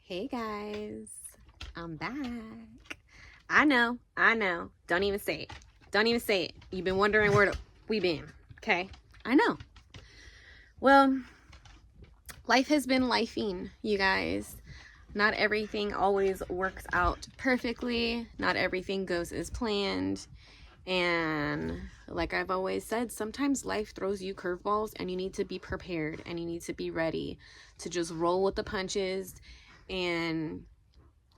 Hey guys, I'm back. I know. Don't even say it. Don't even say it. You've been wondering where we been. Okay? I know. Well, life has been lifing, you guys. Not everything always works out perfectly. Not everything goes as planned. And like I've always said, sometimes life throws you curveballs and you need to be prepared and you need to be ready to just roll with the punches and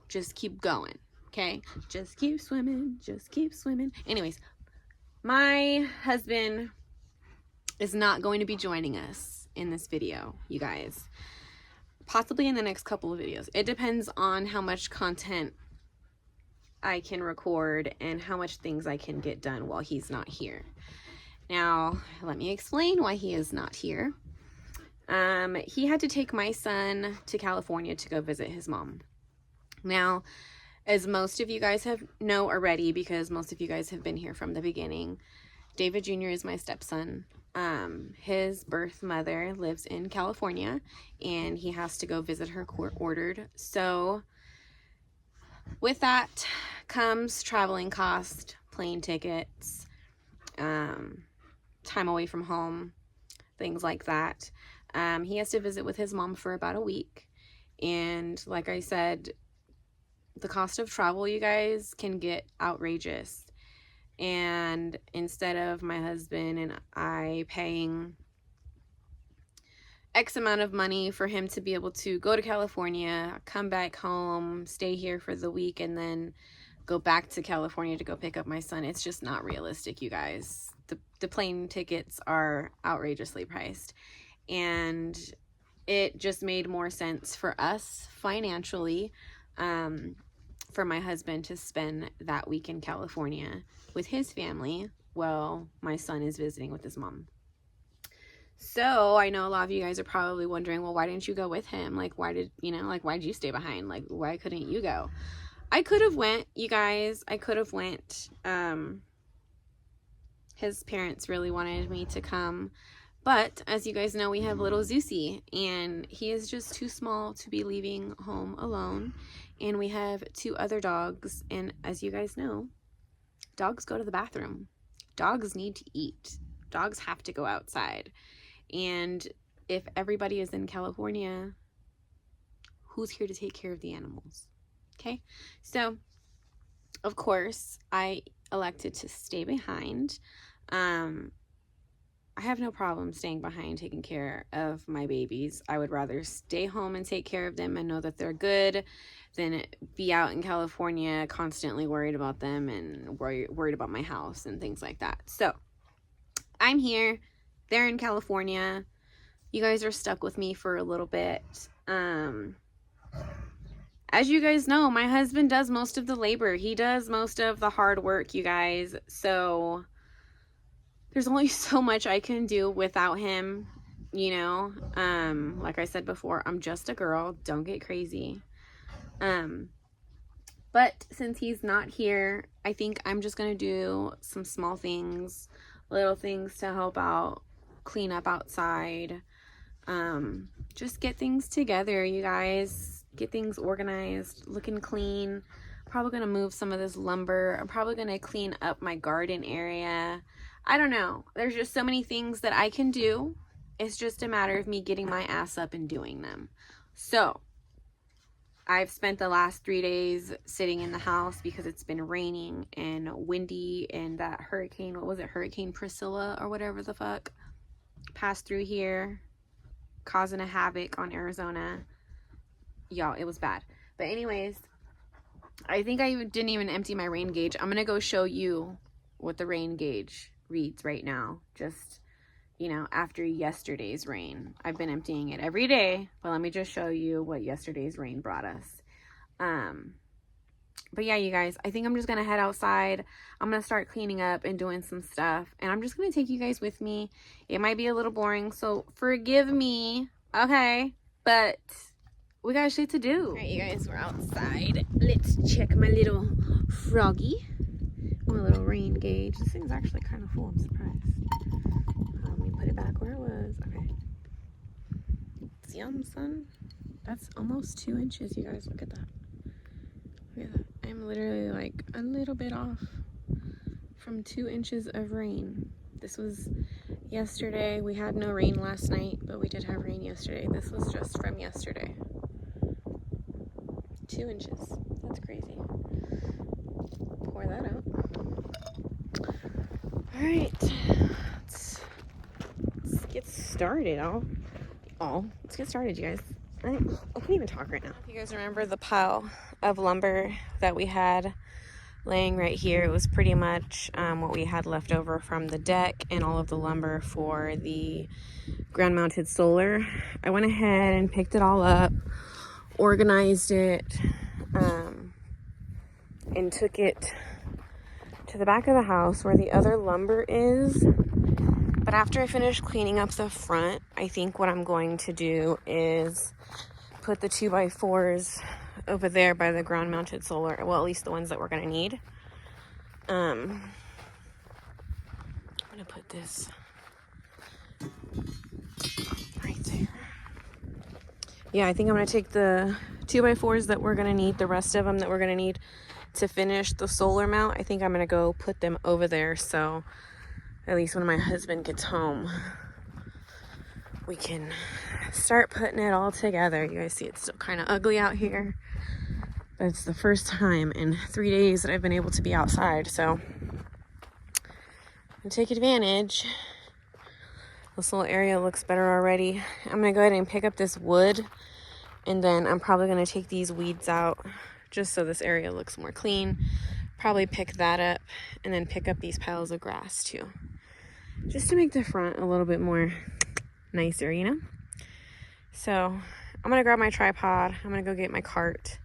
just keep going. Okay? Just keep swimming. Just keep swimming. Anyways, my husband is not going to be joining us in this video, you guys. Possibly in the next couple of videos. It depends on how much content I can record and how much things I can get done while he's not here. Now, let me explain why he is not here. He had to take my son to California to go visit his mom. Now, as most of you guys know already, because most of you guys have been here from the beginning, David Jr. is my stepson. His birth mother lives in California, and he has to go visit her court-ordered. So, with that comes traveling cost, plane tickets, time away from home, things like that. He has to visit with his mom for about a week. And like I said, the cost of travel, you guys, can get outrageous. And instead of my husband and I paying X amount of money for him to be able to go to California, come back home, stay here for the week, and then go back to California to go pick up my son, it's just not realistic, you guys. The plane tickets are outrageously priced. And it just made more sense for us financially, for my husband to spend that week in California with his family while my son is visiting with his mom. So I know a lot of you guys are probably wondering, well, why didn't you go with him? Like, why'd you stay behind? Like, why couldn't you go? I could have went, you guys. I could have went. His parents really wanted me to come. But as you guys know, we have little Zeusy, and he is just too small to be leaving home alone. And we have 2 other dogs, and as you guys know, dogs go to the bathroom. Dogs need to eat. Dogs have to go outside. And if everybody is in California, who's here to take care of the animals? Okay? So, of course, I elected to stay behind. I have no problem staying behind taking care of my babies. I would rather stay home and take care of them and know that they're good than be out in California constantly worried about them and worried about my house and things like that. So, I'm here. They're in California. You guys are stuck with me for a little bit. As you guys know, my husband does most of the labor. He does most of the hard work, you guys. So, there's only so much I can do without him, you know. Like I said before, I'm just a girl. Don't get crazy. But since he's not here, I think I'm just going to do some small things, little things to help out, clean up outside, just get things together, you guys. Get things organized, looking clean. Probably going to move some of this lumber. I'm probably going to clean up my garden area. I don't know. There's just so many things that I can do. It's just a matter of me getting my ass up and doing them. So, I've spent the last 3 days sitting in the house because it's been raining and windy, and that hurricane, what was it, Hurricane Priscilla or whatever the fuck, passed through here, causing a havoc on Arizona. Y'all, it was bad. But anyways, I think I didn't even empty my rain gauge. I'm going to go show you what the rain gauge reads right now. Just, you know, after yesterday's rain. I've been emptying it every day, but let me just show you what yesterday's rain brought us. But yeah, you guys, I think I'm just going to head outside. I'm going to start cleaning up and doing some stuff. And I'm just going to take you guys with me. It might be a little boring, so forgive me. Okay? But we got shit to do. All right, you guys, we're outside. Let's check my little froggy. My little rain gauge. This thing's actually kind of full. I'm surprised. Let me put it back where it was. Okay. It's yum, son. That's almost 2 inches, you guys. Look at that. Look at that. I'm literally like a little bit off from 2 inches of rain. This was yesterday. We had no rain last night, but we did have rain yesterday. This was just from yesterday. 2 inches. That's crazy. Pour that out. All right. Let's get started. Let's get started, you guys. I can't even talk right now. If you guys remember the pile of lumber that we had laying right here, it was pretty much what we had left over from the deck and all of the lumber for the ground mounted solar. I went ahead and picked it all up, organized it, and took it to the back of the house where the other lumber is. But after I finish cleaning up the front, I think what I'm going to do is put the 2x4s over there by the ground mounted solar. Well, at least the ones that we're going to need. I'm going to put this right there. Yeah, I think I'm going to take the 2x4s that we're going to need, the rest of them that we're going to need to finish the solar mount. I think I'm going to go put them over there, so at least when my husband gets home, we can start putting it all together. You guys see it's still kind of ugly out here, but it's the first time in 3 days that I've been able to be outside, so I'm gonna take advantage. This little area looks better already. I'm gonna go ahead and pick up this wood, and then I'm probably gonna take these weeds out just so this area looks more clean. Probably pick that up and then pick up these piles of grass too, just to make the front a little bit more nicer, you know? So I'm gonna grab my tripod, I'm gonna go get my cart,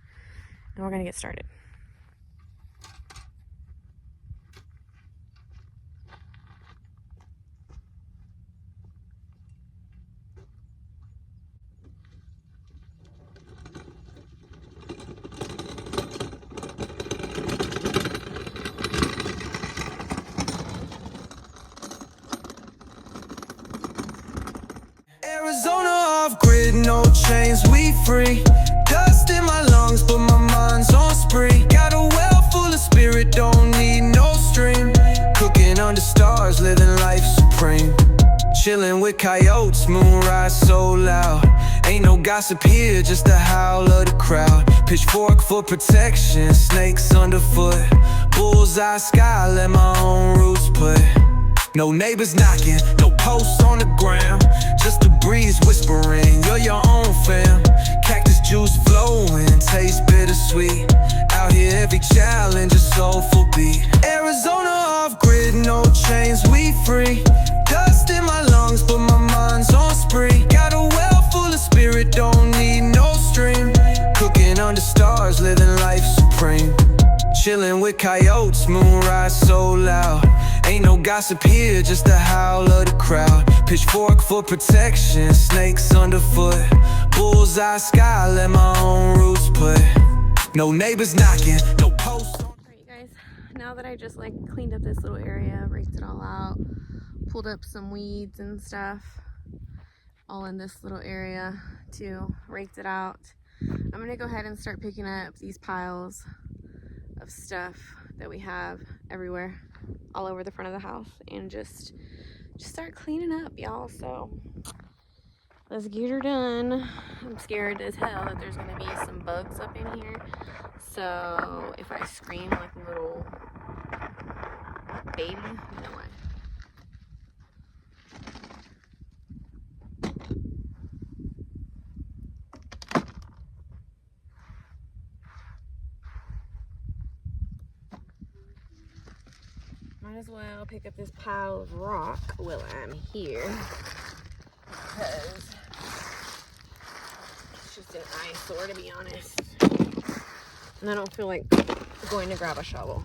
and we're gonna get started. Arizona off grid, no chains, we free. Dust in my lungs, but my mind's on spree. Got a well full of spirit, don't need no stream. Cooking under stars, living life supreme. Chilling with coyotes, moonrise so loud. Ain't no gossip here, just the howl of the crowd. Pitchfork for protection, snakes underfoot. Bullseye sky, let my own roots put. No neighbors knocking, no posts on the ground. Just the breeze whispering, you're your own fam. Cactus juice flowing, taste bittersweet. Out here every challenge is soulful beat. Arizona off grid, no chains, we free. Dust in my lungs, but my mind's on spree. Got a well full of spirit, don't need no stream. Cooking under stars, living life supreme. Chilling with coyotes, moonrise so loud. Ain't no gossip here, just the howl of the crowd. Pitchfork for protection, snakes underfoot. Bullseye sky, let my own roots put. No neighbors knocking, no posts. Alright, you guys, now that I just like cleaned up this little area, raked it all out, pulled up some weeds and stuff, all in this little area too, raked it out. I'm gonna go ahead and start picking up these piles of stuff that we have everywhere, all over the front of the house, and just start cleaning up, y'all. So let's get her done. I'm scared as hell that there's gonna be some bugs up in here, so if I scream like a little baby, you know what? Might as well pick up this pile of rock while I'm here, because it's just an eyesore, to be honest. And I don't feel like going to grab a shovel.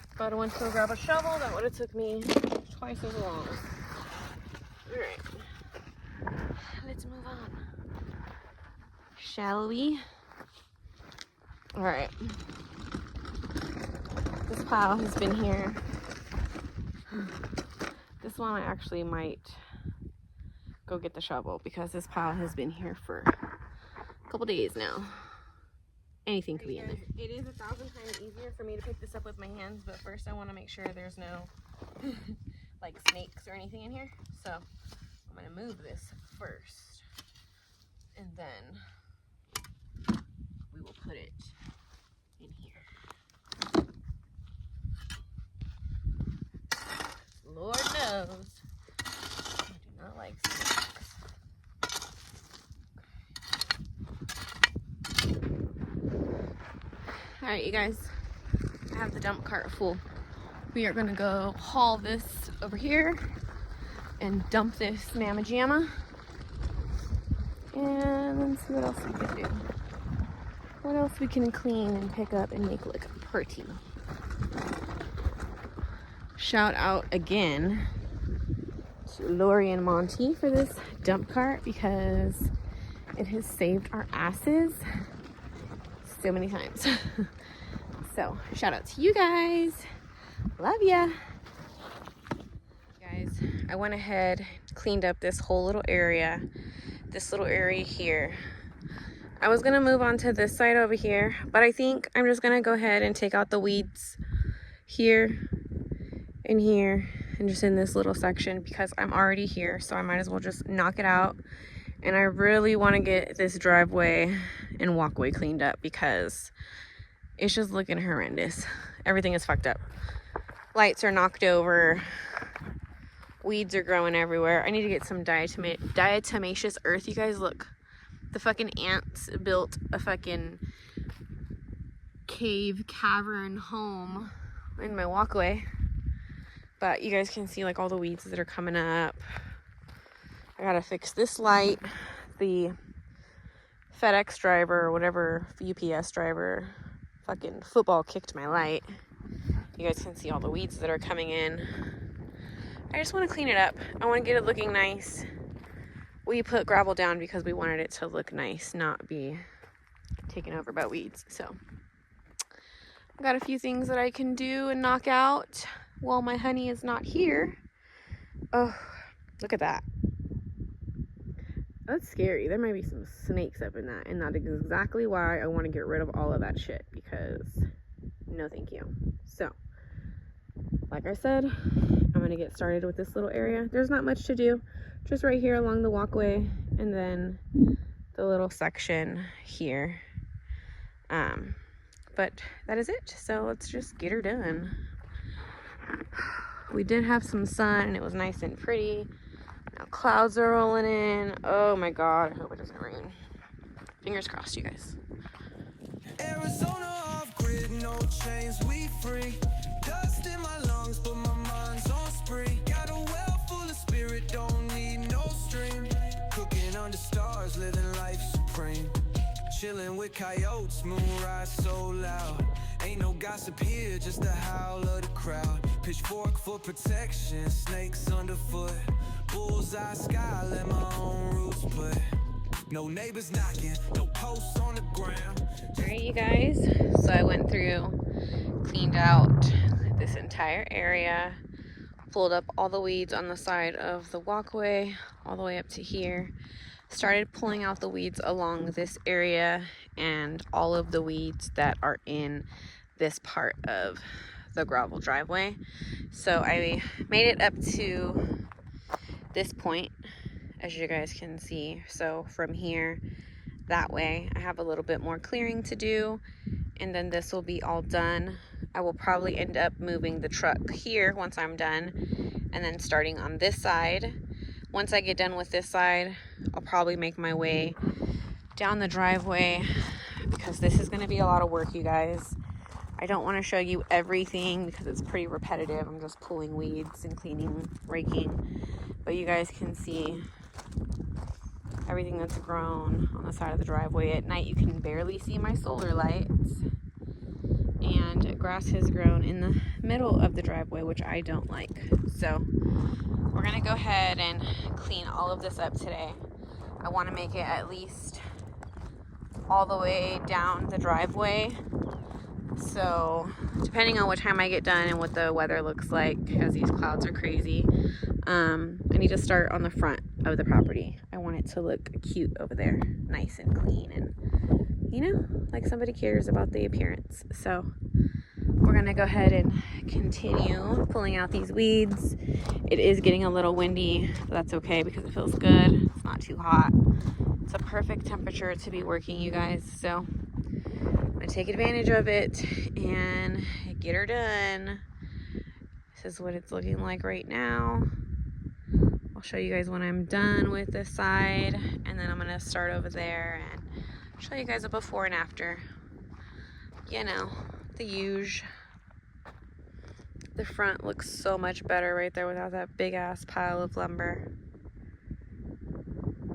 If I'd went to go grab a shovel, that would have took me twice as long. Alright. let's move on. Shall we? All right. This pile has been here. This one I actually might go get the shovel because this pile has been here for a couple days now. Anything could be in there. It is 1,000 times easier for me to pick this up with my hands, but first I want to make sure there's no like snakes or anything in here. So I'm going to move this first, and then we will put it in here. Lord knows I do not like snakes. All right, you guys, I have the dump cart full. We are gonna go haul this over here and dump this mamma jamma, and then see what else we can do. What else we can clean and pick up and make look pretty. Shout out again to Lori and Monty for this dump cart because it has saved our asses so many times. So shout out to you guys. Love ya. Guys, I went ahead, cleaned up this whole little area. This little area here. I was gonna move on to this side over here, but I think I'm just gonna go ahead and take out the weeds here and here and just in this little section because I'm already here, so I might as well just knock it out. And I really want to get this driveway and walkway cleaned up because it's just looking horrendous. Everything is fucked up. Lights are knocked over. Weeds are growing everywhere. I need to get some diatomaceous earth. You guys, look. The fucking ants built a fucking cavern home in my walkway. But you guys can see like all the weeds that are coming up. I gotta fix this light. The FedEx driver or whatever UPS driver fucking football kicked my light. You guys can see all the weeds that are coming in. I just want to clean it up. I want to get it looking nice. We put gravel down because we wanted it to look nice, not be taken over by weeds. So I've got a few things that I can do and knock out while my honey is not here. Oh, look at that. That's scary. There might be some snakes up in that, and that is exactly why I want to get rid of all of that shit, because no thank you. So like I said, I'm going to get started with this little area. There's not much to do, just right here along the walkway, and then the little section here. But that is it. So let's just get her done. We did have some sun and it was nice and pretty. Now clouds are rolling in. Oh my God, I hope it doesn't rain. Fingers crossed, you guys. Arizona off grid, no chains, we free. Dust in my lungs, but my mind's on spree. Got a well full of spirit, don't need no stream. Cooking under stars, living life supreme. Chilling with coyotes, moonrise so loud. Ain't no gossip here, just the howl of the crowd. Pitchfork for protection, snakes underfoot. Bullseye sky, let my own roots put. No neighbors knocking, no posts on the ground. Alright, you guys, so I went through, cleaned out this entire area, pulled up all the weeds on the side of the walkway all the way up to here, started pulling out the weeds along this area and all of the weeds that are in this part of the gravel driveway. So I made it up to this point, as you guys can see. So from here that way I have a little bit more clearing to do, and then this will be all done. I will probably end up moving the truck here once I'm done, and then starting on this side. Once I get done with this side, I'll probably make my way down the driveway, because this is going to be a lot of work, you guys. I don't want to show you everything because it's pretty repetitive. I'm just pulling weeds and cleaning, raking, but you guys can see everything that's grown on the side of the driveway. At night you can barely see my solar lights, and grass has grown in the middle of the driveway, which I don't like. So we're gonna go ahead and clean all of this up today. I want to make it at least all the way down the driveway. So depending on what time I get done and what the weather looks like, because these clouds are crazy, I need to start on the front of the property. I want it to look cute over there, nice and clean, and you know, like somebody cares about the appearance. So we're gonna go ahead and continue pulling out these weeds. It is getting a little windy, but that's okay because it feels good. It's not too hot. It's a perfect temperature to be working, you guys. So I'm gonna take advantage of it and get her done. This is what it's looking like right now. I'll show you guys when I'm done with this side, and then I'm gonna start over there and show you guys a before and after. You know, the huge. The front looks so much better right there without that big ass pile of lumber.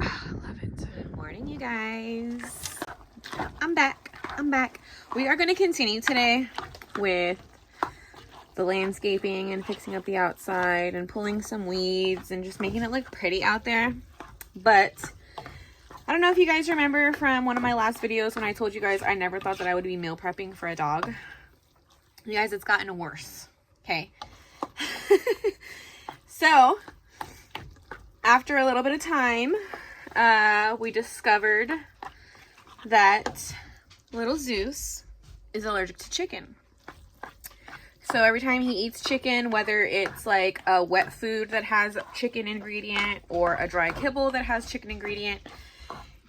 Oh, I love it. Good morning, you guys. I'm back. We are going to continue today with the landscaping and fixing up the outside and pulling some weeds and just making it look pretty out there. But I don't know if you guys remember from one of my last videos when I told you guys I never thought that I would be meal prepping for a dog. You guys, it's gotten worse. Okay. So after a little bit of time, we discovered that little Zeus is allergic to chicken. So every time he eats chicken, whether it's like a wet food that has chicken ingredient or a dry kibble that has chicken ingredient,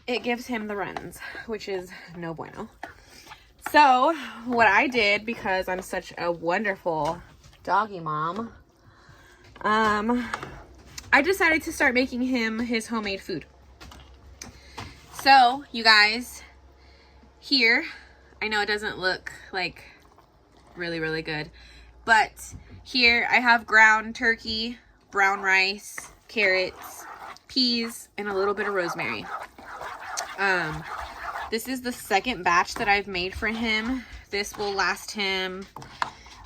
it gives him the runs, which is no bueno. So what I did, because I'm such a wonderful doggy mom, I decided to start making him his homemade food. So you guys, here, I know it doesn't look like really good, but here I have ground turkey, brown rice, carrots, peas, and a little bit of rosemary. This is the second batch that I've made for him. This will last him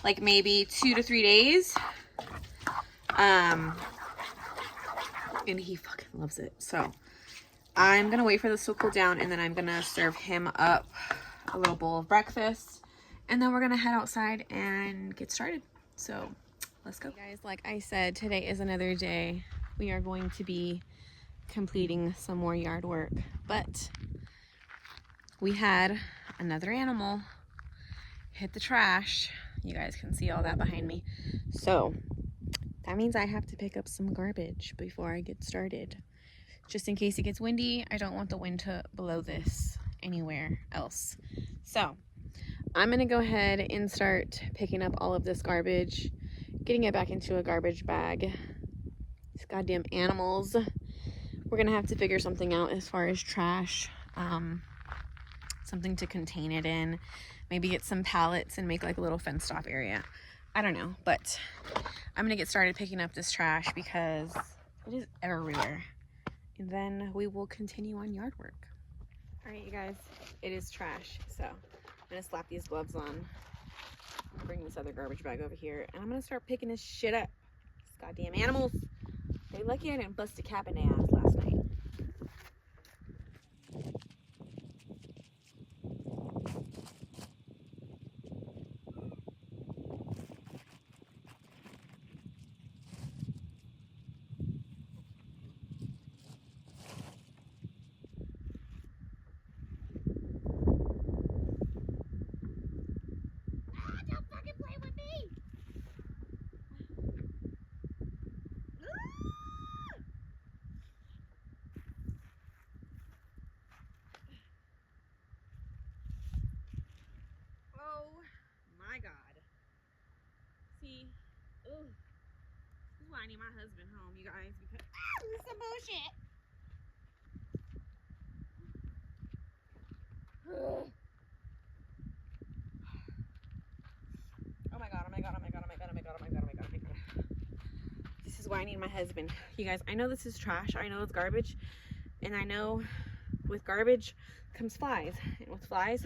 like maybe 2 to 3 days. And he fucking loves it. So I'm gonna wait for this to cool down, and then I'm gonna serve him up a little bowl of breakfast, and then we're gonna head outside and get started. So let's go. Guys, like I said, today is another day. We are going to be completing some more yard work, but we had another animal hit the trash. You guys can see all that behind me. So that means I have to pick up some garbage before I get started. Just in case it gets windy, I don't want the wind to blow this anywhere else. So I'm gonna go ahead and start picking up all of this garbage, getting it back into a garbage bag. These goddamn animals. We're gonna have to figure something out as far as trash. Something to contain it in. Maybe get some pallets and make like a little fenced off area. I don't know, but I'm gonna get started picking up this trash because it is everywhere. And then we will continue on yard work. All right, you guys, it is trash. So I'm gonna slap these gloves on, bring this other garbage bag over here, and I'm gonna start picking this shit up. These goddamn animals. They lucky I didn't bust a cap in their ass last night. My God. See, ooh, this is why I need my husband home, you guys, because this is some bullshit. Oh my God, oh my God, oh my God, oh my God, oh my God, oh my God, oh my God, oh my God. This is why I need my husband. You guys, I know this is trash. I know it's garbage. And I know with garbage comes flies. And with flies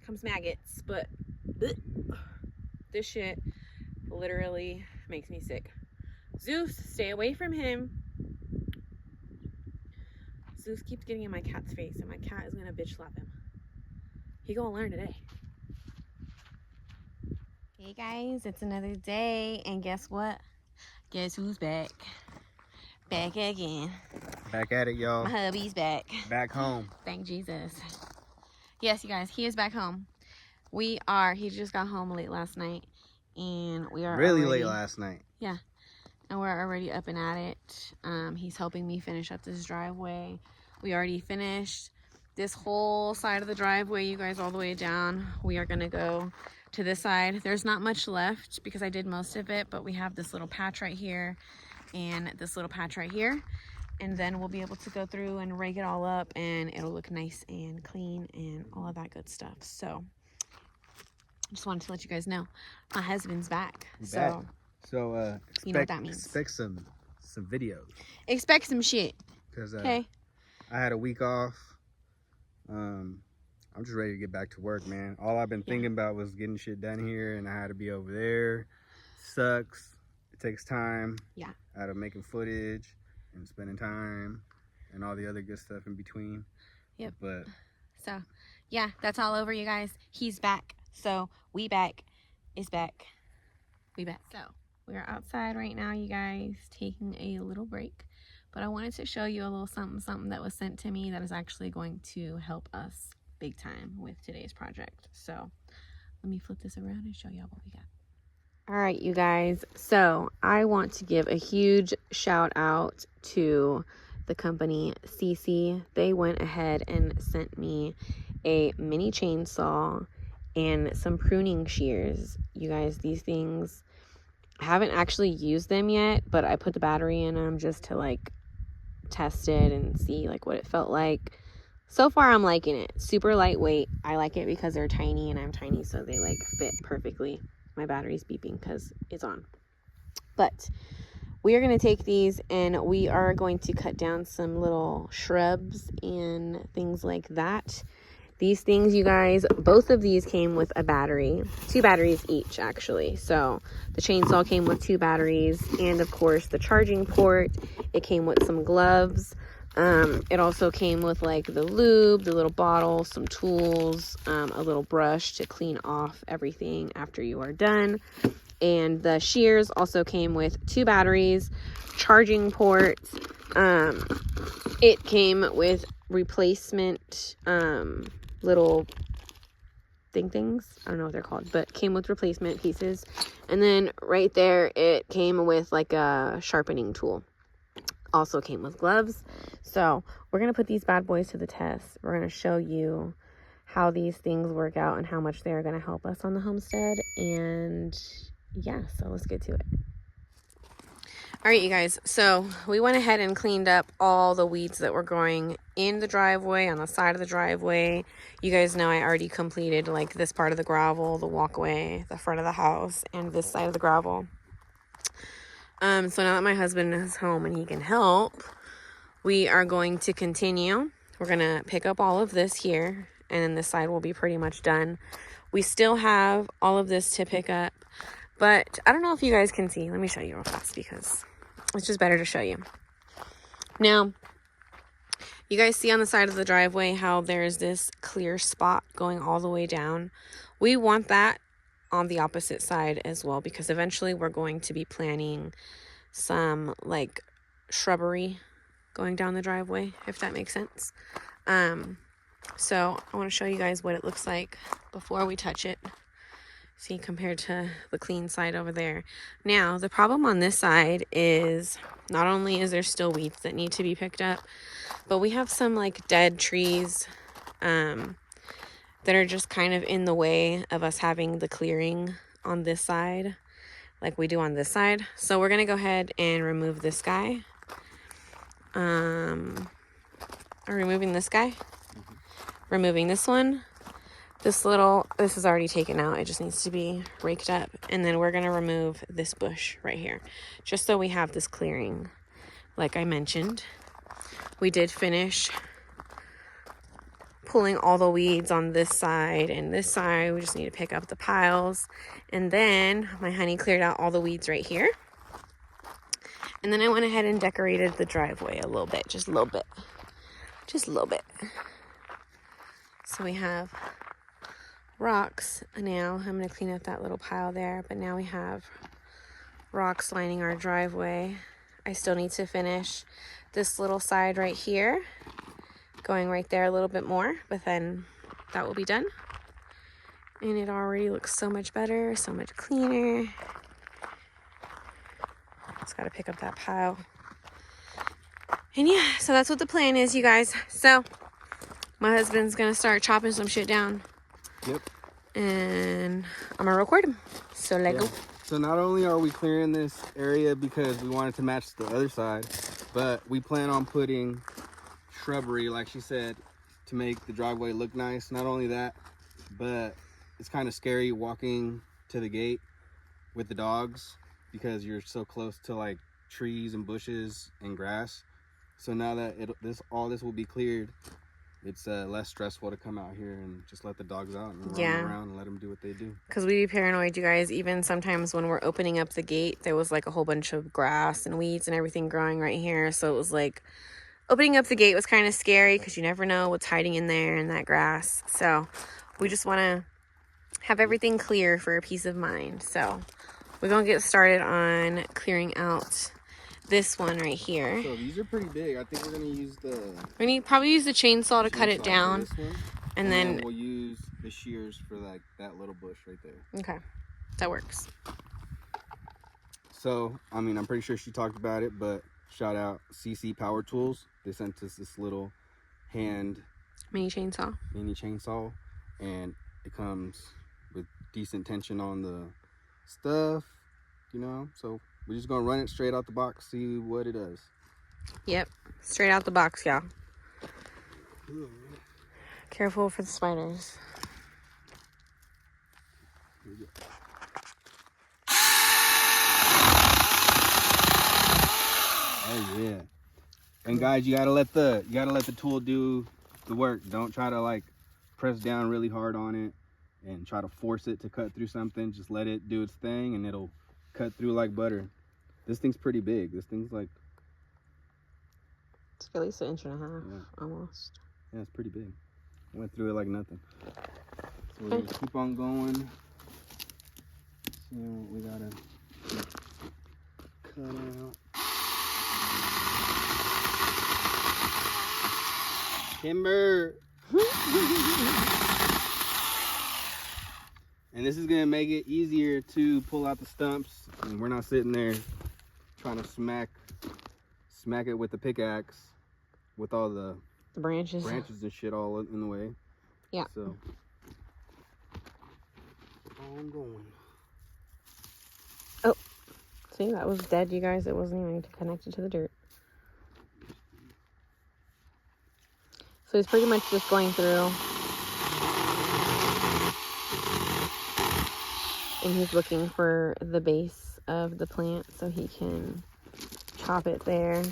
comes maggots. But this shit literally makes me sick. Zeus, stay away from him. Zeus keeps getting in my cat's face, and my cat is gonna bitch slap him. He gonna learn today. Hey guys, it's another day, and guess what? Guess who's back? Back again. Back at it, y'all. My hubby's back. Back home. Thank Jesus. Yes, you guys, he is back home. He just got home late last night, and we are really already, late last night. Yeah, and we're already up and at it. He's helping me finish up this driveway. We already finished this whole side of the driveway, you guys, all the way down. We are gonna go to this side. There's not much left because I did most of it, but we have this little patch right here and this little patch right here, and then we'll be able to go through and rake it all up, and it'll look nice and clean and all of that good stuff. So just wanted to let you guys know my husband's back. So expect, you know what that means. Expect some videos. Expect some shit. Because Okay. I had a week off. I'm just ready to get back to work, man. All I've been thinking about was getting shit done here, and I had to be over there. Sucks. It takes time. Yeah. Out of making footage and spending time and all the other good stuff in between. Yep. But So yeah, that's all over, you guys. He's back. So we back is back. We back. So we're outside right now, you guys, taking a little break. But I wanted to show you a little something that was sent to me that is actually going to help us big time with today's project. So let me flip this around and show y'all what we got. All right, you guys. So I want to give a huge shout out to the company CC. They went ahead and sent me a mini chainsaw and some pruning shears. You guys, these things, I haven't actually used them yet, but I put the battery in them just to like test it and see like what it felt like. So far I'm liking it. Super lightweight. I like it because they're tiny and I'm tiny, so they like fit perfectly. My battery's beeping because it's on. But we are going to take these and we are going to cut down some little shrubs and things like that. These things, you guys, both of these came with a battery, 2 batteries each actually. So the chainsaw came with 2 batteries, and of course the charging port. It came with some gloves. It also came with like the lube, the little bottle, some tools, a little brush to clean off everything after you are done. And the shears also came with 2 batteries, charging ports. It came with replacement little things. I don't know what they're called, but came with replacement pieces. And then right there, it came with like a sharpening tool. Also came with gloves. So we're going to put these bad boys to the test. We're going to show you how these things work out and how much they're going to help us on the homestead. And yeah, so let's get to it. All right, you guys. So we went ahead and cleaned up all the weeds that were growing in the driveway, on the side of the driveway. You guys know I already completed like this part of the gravel, the walkway, the front of the house, and this side of the gravel. So now that my husband is home and he can help, we are going to continue. We're going to pick up all of this here, and then this side will be pretty much done. We still have all of this to pick up, but I don't know if you guys can see. Let me show you real fast because it's just better to show you. Now, you guys see on the side of the driveway how there's this clear spot going all the way down. We want that on the opposite side as well, because eventually we're going to be planting some like shrubbery going down the driveway, if that makes sense. So I want to show you guys what it looks like before we touch it. See, compared to the clean side over there. Now, the problem on this side is not only is there still weeds that need to be picked up, but we have some like dead trees that are just kind of in the way of us having the clearing on this side like we do on this side. So we're going to go ahead and remove this guy. Removing this guy. Removing this one. This is already taken out. It just needs to be raked up. And then we're going to remove this bush right here, just so we have this clearing. Like I mentioned, we did finish pulling all the weeds on this side and this side. We just need to pick up the piles. And then my honey cleared out all the weeds right here. And then I went ahead and decorated the driveway a little bit, just a little bit. just a little bit. So we have rocks now. I'm going to clean up that little pile there, but now we have rocks lining our driveway. I still need to finish this little side right here, going right there a little bit more, but then that will be done. And it already looks so much better, so much cleaner. Just got to pick up that pile. And yeah, so that's what the plan is, you guys. So my husband's going to start chopping some shit down. Yep. And I'm going to record him. So let's go. So not only are we clearing this area because we wanted to match the other side, but we plan on putting shrubbery, like she said, to make the driveway look nice. Not only that, but it's kind of scary walking to the gate with the dogs because you're so close to like trees and bushes and grass. So now that all this will be cleared, it's less stressful to come out here and just let the dogs out and run around and let them do what they do. Because we be paranoid, you guys. Even sometimes when we're opening up the gate, there was like a whole bunch of grass and weeds and everything growing right here. So it was like opening up the gate was kind of scary because you never know what's hiding in there in that grass. So we just want to have everything clear for a peace of mind. So we're going to get started on clearing out this one right here. So these are pretty big. I think we're going to use probably use the chainsaw to cut it down. This one, and then we'll use the shears for like that little bush right there. Okay. That works. So, I mean, I'm pretty sure she talked about it, but shout out CC Power Tools. They sent us this little hand mini chainsaw, and it comes with decent tension on the stuff, you know. So we're just gonna run it straight out the box, see what it does. Yep, straight out the box, y'all. Careful for the spiders. Here we go. Oh yeah. And guys, you gotta let the tool do the work. Don't try to like press down really hard on it and try to force it to cut through something. Just let it do its thing and it'll cut through like butter. This thing's pretty big. This thing's like, it's at least 1.5 inches, almost. Yeah, it's pretty big. I went through it like nothing. So we're gonna keep on going. See what we gotta cut out. Timber. And this is gonna make it easier to pull out the stumps, and we're not sitting there trying to smack it with the pickaxe with all the branches and shit all in the way. Yeah. So I'm going. Oh, see, that was dead, you guys. It wasn't even connected to the dirt. So he's pretty much just going through and he's looking for the base of the plant so he can chop it there. See,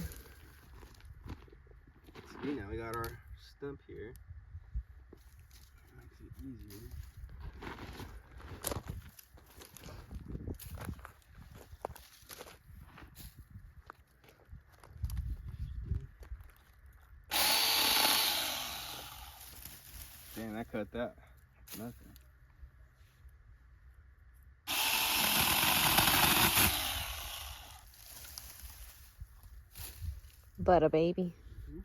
now we got our stump here. Makes it easier. Damn, I cut that. Nothing. Butter, baby. Nice.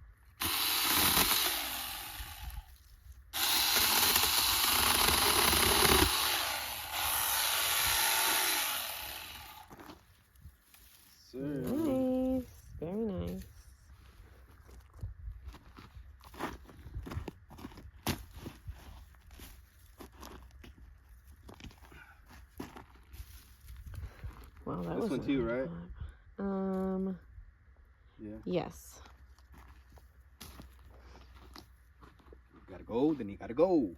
Very nice. Well, that was this one too, right? Yeah. Yes. You gotta go, then you gotta go.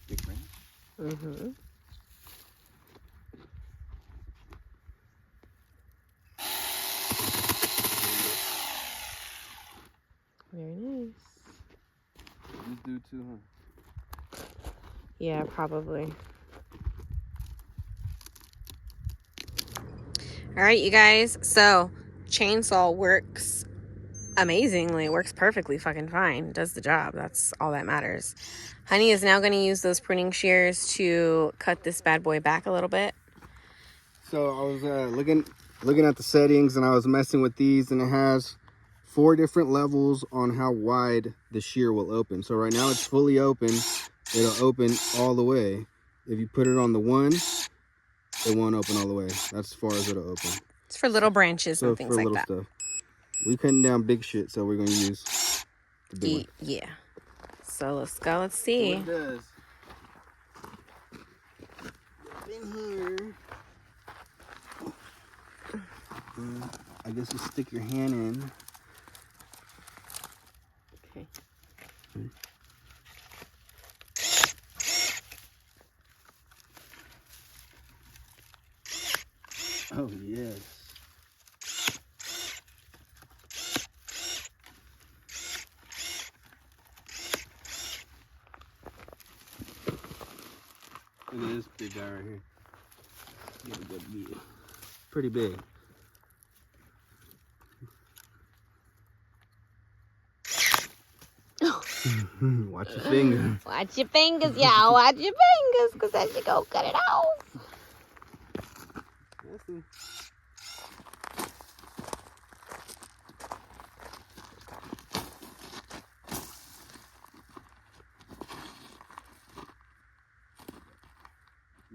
Big branch. Mm-hmm. Very nice. You do too, huh? Yeah, probably. All right, you guys. So, chainsaw works amazingly. It works perfectly fucking fine. It does the job. That's all that matters. Honey is now going to use those pruning shears to cut this bad boy back a little bit. So I was looking at the settings, and I was messing with these, and it has 4 different levels on how wide the shear will open. So right now it's fully open. It'll open all the way. If you put it on the 1, it won't open all the way. That's as far as it'll open. It's for little branches So and things for like little that. stuff. We cutting down big shit, so we're gonna use the big one. Yeah. So let's go. Let's see. What it does. In here. I guess you stick your hand in. Okay. Oh yes. Look at this big guy right here. Get a good view. Pretty big. Watch your finger. Watch your fingers, y'all. Watch your fingers, because as you go cut it off.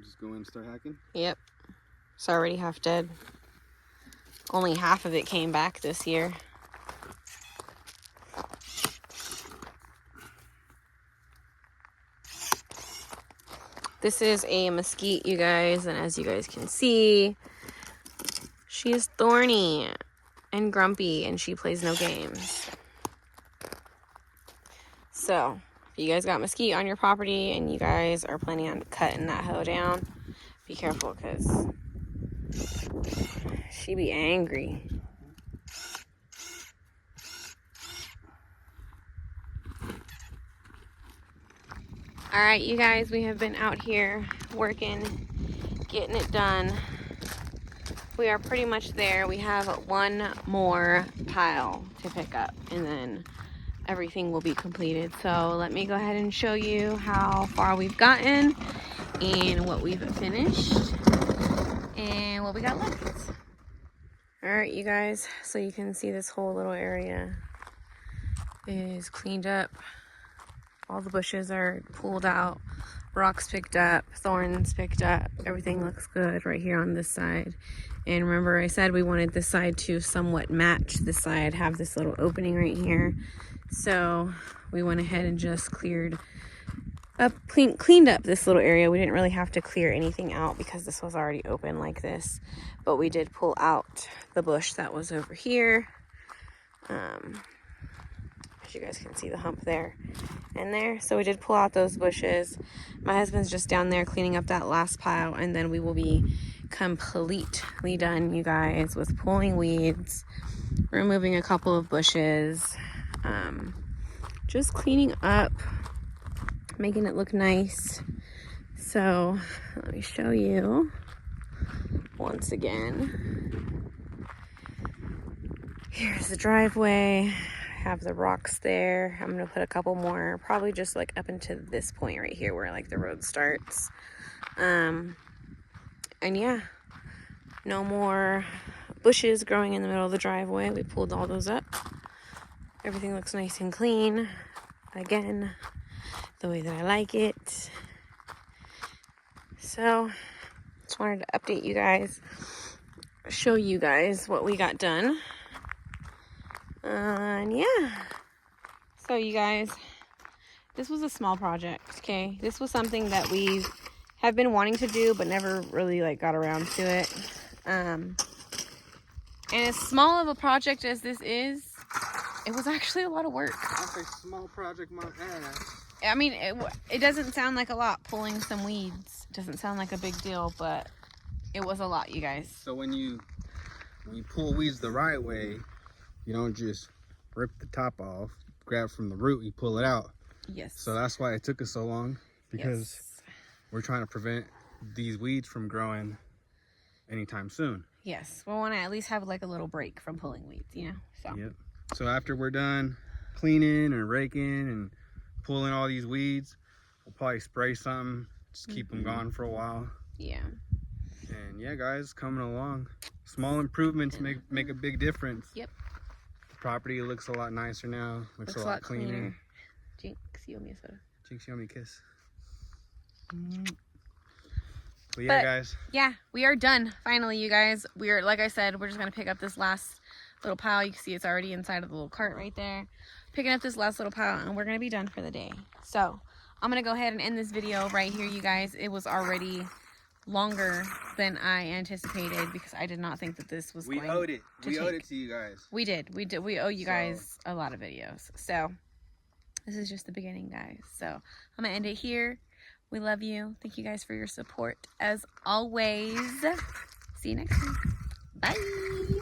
Just go in and start hacking. Yep. It's already half dead. Only half of it came back this year. This is a mesquite, you guys, and as you guys can see, she is thorny and grumpy, and she plays no games. So, if you guys got mesquite on your property and you guys are planning on cutting that hoe down, be careful, because she be angry. All right, you guys, we have been out here working, getting it done. We are pretty much there. We have one more pile to pick up, and then everything will be completed. So let me go ahead and show you how far we've gotten and what we've finished and what we got left. All right, you guys, so you can see this whole little area is cleaned up. All the bushes are pulled out, rocks picked up, thorns picked up. Everything looks good right here on this side. And remember, I said we wanted this side to somewhat match this side, have this little opening right here. So we went ahead and just cleaned up this little area. We didn't really have to clear anything out because this was already open like this. But we did pull out the bush that was over here. As you guys can see the hump there and there. So we did pull out those bushes. My husband's just down there cleaning up that last pile, and then we will be completely done, you guys, with pulling weeds, removing a couple of bushes, just cleaning up, making it look nice. So let me show you once again. Here's the driveway. Have the rocks there. I'm gonna put a couple more, probably just like up into this point right here where like the road starts. And yeah, no more bushes growing in the middle of the driveway. We pulled all those up. Everything looks nice and clean. Again, the way that I like it. So, just wanted to update you guys, show you guys what we got done. And yeah, so you guys, this was a small project, okay? This was something that we have been wanting to do but never really like got around to it. And as small of a project as this is, it was actually a lot of work. That's a small project, my ass. I mean, it doesn't sound like a lot. Pulling some weeds doesn't sound like a big deal, but it was a lot, you guys. So when you pull weeds the right way, you don't just rip the top off, grab from the root, you pull it out. Yes. So that's why it took us so long, because yes. we're trying to prevent these weeds from growing anytime soon. Yes, we want to at least have like a little break from pulling weeds, you know. So. Yep. So after we're done cleaning and raking and pulling all these weeds, we'll probably spray something, just keep them gone for a while. Yeah. And yeah, guys, coming along. Small improvements make a big difference. Yep. The property looks a lot nicer now. Looks a lot cleaner. Jinx, you owe me a soda. Jinx, you owe me a kiss. But yeah, guys. Yeah, we are done. Finally, you guys. We are, like I said, we're just going to pick up this last little pile. You can see it's already inside of the little cart right there. Picking up this last little pile, and we're going to be done for the day. So, I'm going to go ahead and end this video right here, you guys. It was already longer than I anticipated because I did not think that this was going to owed it. We owed it to you guys. We did. We owe you guys a lot of videos. So, this is just the beginning, guys. So, I'm going to end it here. We love you. Thank you guys for your support as always. See you next time. Bye.